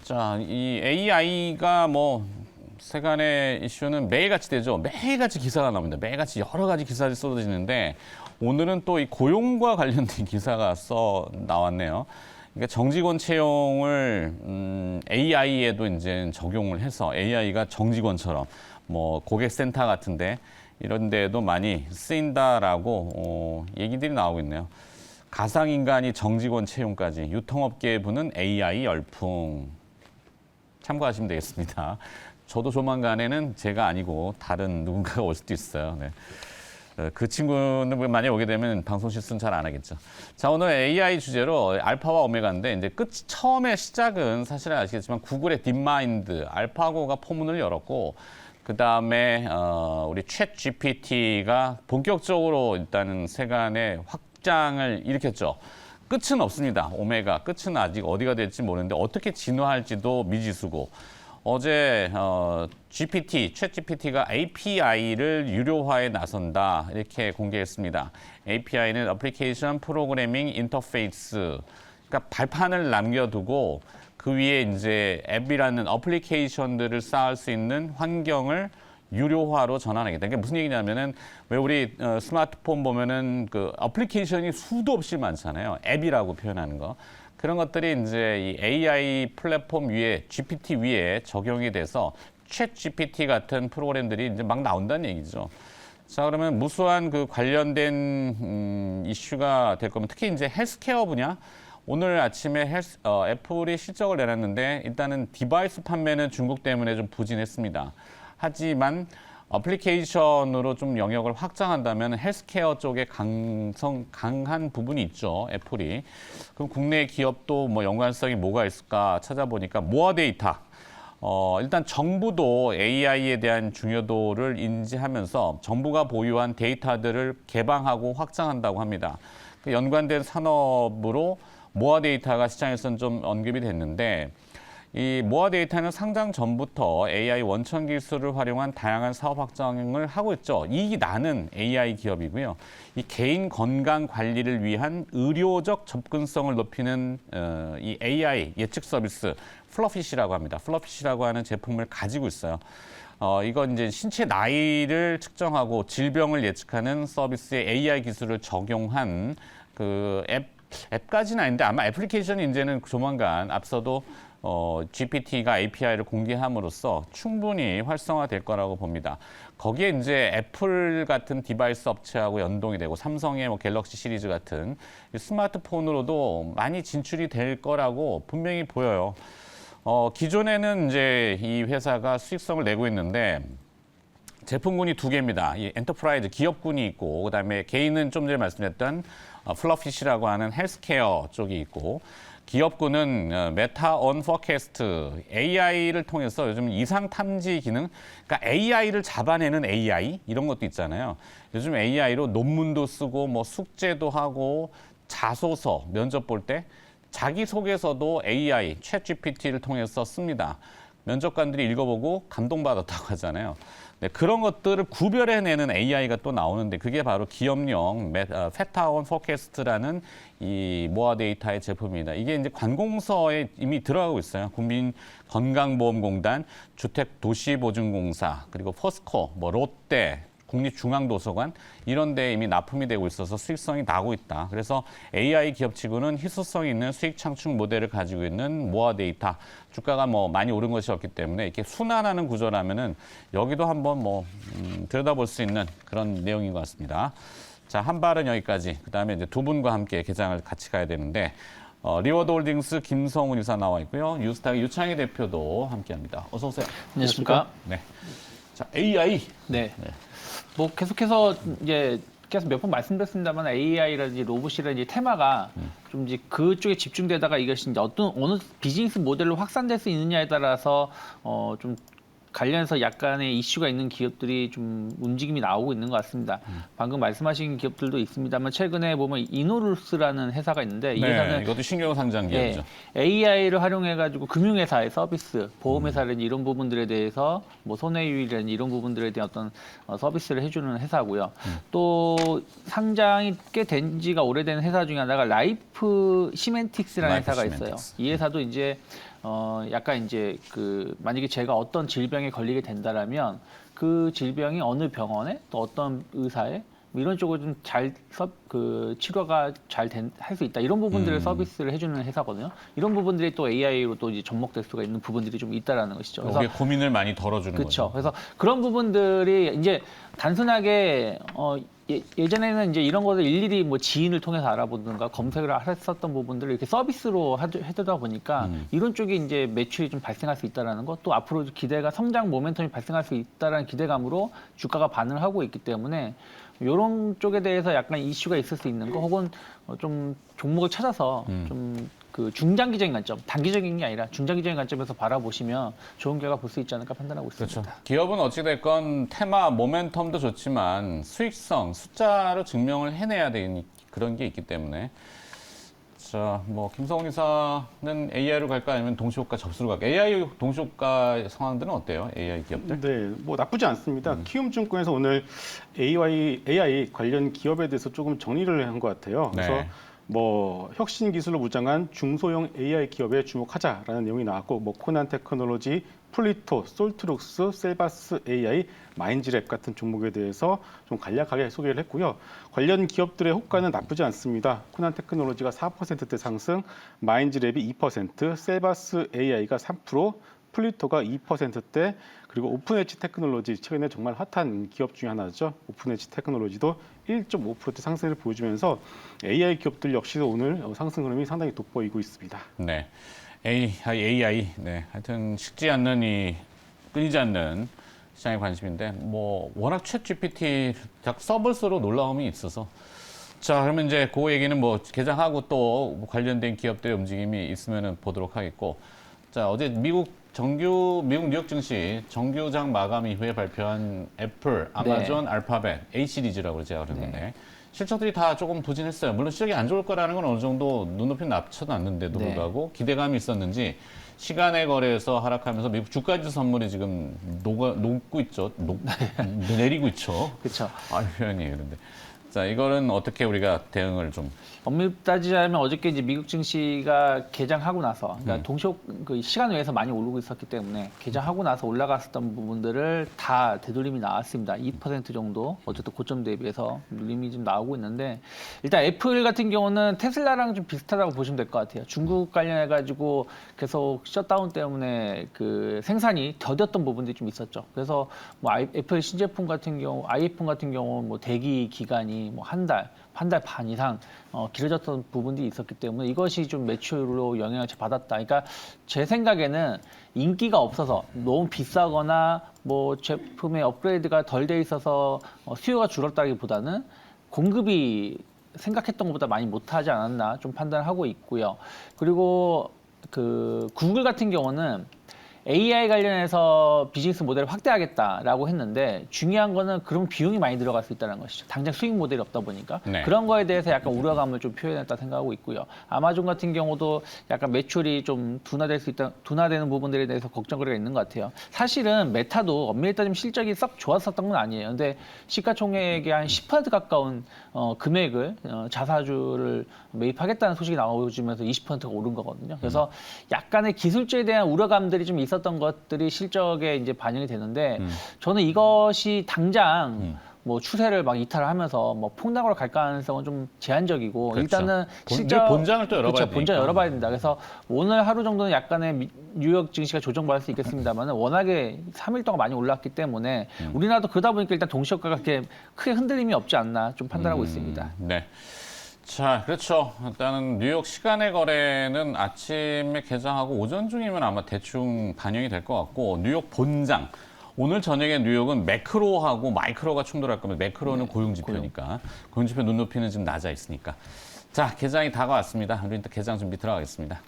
자, 이 AI가 뭐 세간의 이슈는 매일같이 되죠. 매일같이 기사가 나옵니다. 매일같이 여러 가지 기사들이 쏟아지는데 오늘은 또 이 고용과 관련된 기사가 나왔네요. 그러니까 정직원 채용을 AI에도 이제 적용을 해서 AI가 정직원처럼 뭐 고객센터 같은데 이런 데에도 많이 쓰인다라고 얘기들이 나오고 있네요. 가상인간이 정직원 채용까지 유통업계에 부는 AI 열풍. 참고하시면 되겠습니다. 저도 조만간에는 제가 아니고 다른 누군가가 올 수도 있어요. 네. 그 친구는 만약에 오게 되면 방송 실수는 잘 안 하겠죠. 자, 오늘 AI 주제로 알파와 오메가인데 이제 처음에 시작은 사실 아시겠지만 구글의 딥마인드, 알파고가 포문을 열었고 그 다음에 우리 챗 GPT가 본격적으로 일단은 세간의 확장을 일으켰죠. 끝은 없습니다. 오메가 끝은 아직 어디가 될지 모르는데 어떻게 진화할지도 미지수고 어제 챗 GPT가 API를 유료화에 나선다 이렇게 공개했습니다. API는 애플리케이션 프로그래밍 인터페이스. 그러니까 발판을 남겨두고 그 위에 이제 앱이라는 어플리케이션들을 쌓을 수 있는 환경을 유료화로 전환하겠다. 그러니까 무슨 얘기냐면은 왜 우리 스마트폰 보면은 그 어플리케이션이 수도 없이 많잖아요. 앱이라고 표현하는 거. 그런 것들이 이제 이 AI 플랫폼 위에 GPT 위에 적용이 돼서 챗 GPT 같은 프로그램들이 이제 막 나온다는 얘기죠. 자, 그러면 무수한 그 관련된 이슈가 될 거면 특히 이제 헬스케어 분야 오늘 아침에 애플이 실적을 내놨는데 일단은 디바이스 판매는 중국 때문에 좀 부진했습니다. 하지만 어플리케이션으로 좀 영역을 확장한다면 헬스케어 쪽에 강한 부분이 있죠, 애플이. 그럼 국내 기업도 뭐 연관성이 뭐가 있을까 찾아보니까 모아 데이터. 일단 정부도 AI에 대한 중요도를 인지하면서 정부가 보유한 데이터들을 개방하고 확장한다고 합니다. 그 연관된 산업으로 모아 데이터가 시장에서는 좀 언급이 됐는데 이 모아 데이터는 상장 전부터 AI 원천 기술을 활용한 다양한 사업 확장을 하고 있죠. 이익이 나는 AI 기업이고요. 이 개인 건강 관리를 위한 의료적 접근성을 높이는 이 AI 예측 서비스 플러핏이라고 합니다. 플러핏이라고 하는 제품을 가지고 있어요. 이건 이제 신체 나이를 측정하고 질병을 예측하는 서비스에 AI 기술을 적용한 그 앱까지는 아닌데 아마 애플리케이션이 이제는 조만간 앞서도 GPT가 API를 공개함으로써 충분히 활성화될 거라고 봅니다. 거기에 이제 애플 같은 디바이스 업체하고 연동이 되고 삼성의 뭐 갤럭시 시리즈 같은 스마트폰으로도 많이 진출이 될 거라고 분명히 보여요. 기존에는 이제 이 회사가 수익성을 내고 있는데 제품군이 두 개입니다. 이 엔터프라이즈 기업군이 있고 그다음에 개인은 좀 전에 말씀드렸던 플러핏이라고 하는 헬스케어 쪽이 있고 기업군은 메타 온 포캐스트 AI를 통해서 요즘 이상 탐지 기능, 그러니까 AI를 잡아내는 AI 이런 것도 있잖아요. 요즘 AI로 논문도 쓰고 뭐 숙제도 하고 자소서 면접 볼 때 자기소개서도 AI 챗 GPT를 통해서 씁니다. 면접관들이 읽어보고 감동받았다고 하잖아요. 네, 그런 것들을 구별해내는 AI가 또 나오는데 그게 바로 기업용 페타온 포캐스트라는 이 모아 데이터의 제품입니다. 이게 이제 관공서에 이미 들어가고 있어요. 국민건강보험공단, 주택도시보증공사, 그리고 포스코, 뭐 롯데, 국립중앙도서관 이런 데에 이미 납품이 되고 있어서 수익성이 나고 있다. 그래서 AI 기업치고는 희소성 있는 수익 창출 모델을 가지고 있는 모아 데이터 주가가 뭐 많이 오른 것이 없기 때문에 이렇게 순환하는 구조라면은 여기도 한번 뭐 들여다볼 수 있는 그런 내용인 것 같습니다. 자, 한 발은 여기까지. 그다음에 이제 두 분과 함께 개장을 같이 가야 되는데 리워드홀딩스 김성훈 이사 나와 있고요. 뉴스타의 유창희 대표도 함께합니다. 어서 오세요. 안녕하십니까? 네. 자, AI. 네. 뭐 계속해서 이제 계속 몇 번 말씀드렸습니다만 AI라든지 로봇이라든지 테마가 좀 이제 그쪽에 집중되다가 이것이 이제 어느 비즈니스 모델로 확산될 수 있느냐에 따라서 좀 관련해서 약간의 이슈가 있는 기업들이 좀 움직임이 나오고 있는 것 같습니다. 방금 말씀하신 기업들도 있습니다만 최근에 보면 이노루스라는 회사가 있는데 이 회사는 이것도 신경 상장 기업이죠. AI를 활용해가지고 금융회사의 서비스, 보험회사라든지 이런 부분들에 대해서 뭐 손해율이라든지 이런 부분들에 대한 어떤 서비스를 해주는 회사고요. 또 상장이 꽤 된 지가 오래된 회사 중에 하나가 라이프 시멘틱스라는 회사가 있어요. 이 회사도 이제 약간 이제 만약에 제가 어떤 질병에 걸리게 된다라면 그 질병이 어느 병원에 또 어떤 의사에 뭐 이런 쪽으로 좀 치료가 잘 할 수 있다. 이런 부분들을 서비스를 해주는 회사거든요. 이런 부분들이 또 AI로 또 이제 접목될 수가 있는 부분들이 좀 있다라는 것이죠. 그래서 거기에 고민을 많이 덜어주는 그렇죠. 거죠. 그래서 그런 부분들이 이제 단순하게 예전에는 이제 이런 것을 일일이 뭐 지인을 통해서 알아보든가 검색을 했었던 부분들을 이렇게 서비스로 해두다 보니까 이런 쪽에 이제 매출이 좀 발생할 수 있다라는 것, 또 앞으로 기대가 성장 모멘텀이 발생할 수 있다라는 기대감으로 주가가 반응을 하고 있기 때문에 이런 쪽에 대해서 약간 이슈가 있을 수 있는 거, 혹은 좀 종목을 찾아서 좀 중장기적인 관점, 단기적인 게 아니라 중장기적인 관점에서 바라보시면 좋은 결과 볼 수 있지 않을까 판단하고 있습니다. 그렇죠. 기업은 어찌됐건 테마, 모멘텀도 좋지만 수익성, 숫자로 증명을 해내야 되는 그런 게 있기 때문에. 자, 뭐 김성훈 이사는 AI로 갈까 아니면 동시호가 접수로 갈까? AI 동시호가 상황들은 어때요? AI 기업들? 네, 뭐 나쁘지 않습니다. 키움증권에서 오늘 AI 관련 기업에 대해서 조금 정리를 한 것 같아요. 그래서 네. 뭐 혁신 기술로 무장한 중소형 AI 기업에 주목하자라는 내용이 나왔고, 뭐 코난 테크놀로지, 플리토, 솔트룩스, 셀바스 AI, 마인즈랩 같은 종목에 대해서 좀 간략하게 소개를 했고요. 관련 기업들의 호가는 나쁘지 않습니다. 코난 테크놀로지가 4%대 상승, 마인즈랩이 2%, 셀바스 AI가 3%, 플리토가 2%대, 그리고 오픈엣지 테크놀로지, 최근에 정말 핫한 기업 중에 하나죠. 오픈엣지 테크놀로지도 1.5% 상승을 보여주면서 AI 기업들 역시도 오늘 상승 흐름이 상당히 돋보이고 있습니다. 네. AI. 네. 하여튼 식지 않는 끊이지 않는 시장의 관심인데, 뭐, 워낙 챗 GPT 서비스로 놀라움이 있어서. 자, 그러면 이제 그 얘기는 뭐, 개장하고 또 관련된 기업들의 움직임이 있으면 보도록 하겠고. 자, 어제 미국 뉴욕 증시 정규장 마감 이후에 발표한 애플, 아마존, 알파벳, A 시리즈라고 제가 그랬는데 실적들이 다 조금 부진했어요. 물론 실적이 안 좋을 거라는 건 어느 정도 눈높이 낮춰놨는데도 불구하고 기대감이 있었는지 시간의 거래에서 하락하면서 미국 주가지수 선물이 지금 녹고 있죠. 내리고 있죠. 그렇죠. 표현이 그런데. 자, 이거는 어떻게 우리가 대응을 좀. 엄밀히 따지자면 어저께 이제 미국 증시가 개장하고 나서, 그러니까 동시호 시간 외에서 많이 오르고 있었기 때문에 개장하고 나서 올라갔었던 부분들을 다 되돌림이 나왔습니다. 2% 정도 어쨌든 고점 대비해서 눌림이 좀 나오고 있는데, 일단 애플 같은 경우는 테슬라랑 좀 비슷하다고 보시면 될 것 같아요. 중국 관련해 가지고 계속 셧다운 때문에 생산이 더뎠던 부분들이 좀 있었죠. 그래서 뭐 애플 신제품 같은 경우, 아이폰 같은 경우 뭐 대기 기간이 뭐 한 달 반 이상 길어졌던 부분들이 있었기 때문에 이것이 좀 매출로 영향을 받았다. 그러니까 제 생각에는 인기가 없어서 너무 비싸거나 뭐 제품의 업그레이드가 덜 돼 있어서 수요가 줄었다기보다는 공급이 생각했던 것보다 많이 못하지 않았나 좀 판단하고 있고요. 그리고 구글 같은 경우는 AI 관련해서 비즈니스 모델을 확대하겠다라고 했는데 중요한 거는 그런 비용이 많이 들어갈 수 있다는 것이죠. 당장 수익 모델이 없다 보니까. 네. 그런 거에 대해서 약간 우려감을 좀 표현했다 생각하고 있고요. 아마존 같은 경우도 약간 매출이 좀 둔화되는 부분들에 대해서 걱정거리가 있는 것 같아요. 사실은 메타도 엄밀히 따지면 실적이 썩 좋았었던 건 아니에요. 근데 시가총액의 한 10% 가까운 금액을 자사주를 매입하겠다는 소식이 나오면서 20%가 오른 거거든요. 그래서 약간의 기술주에 대한 우려감들이 좀 있었던 것들이 실적에 이제 반영이 되는데 저는 이것이 당장 뭐 추세를 막 이탈하면서 뭐 폭락으로 갈 가능성은 좀 제한적이고 그렇죠. 일단은 실적 본장을 또 열어봐야 그렇죠. 본장 되니까. 열어봐야 된다. 그래서 오늘 하루 정도는 약간의 뉴욕 증시가 조정받을 수 있겠습니다만 워낙에 3일 동안 많이 올랐기 때문에 우리나라도 그러다 보니까 일단 동시효과가 그렇게 크게 흔들림이 없지 않나 좀 판단하고 있습니다. 네. 자, 그렇죠. 일단은 뉴욕 시간의 거래는 아침에 개장하고 오전 중이면 아마 대충 반영이 될 것 같고 뉴욕 본장. 오늘 저녁에 뉴욕은 매크로하고 마이크로가 충돌할 거면 매크로는 고용지표니까 고용지표 눈높이는 지금 낮아 있으니까. 자, 개장이 다가왔습니다. 우리 일단 개장 준비 들어가겠습니다.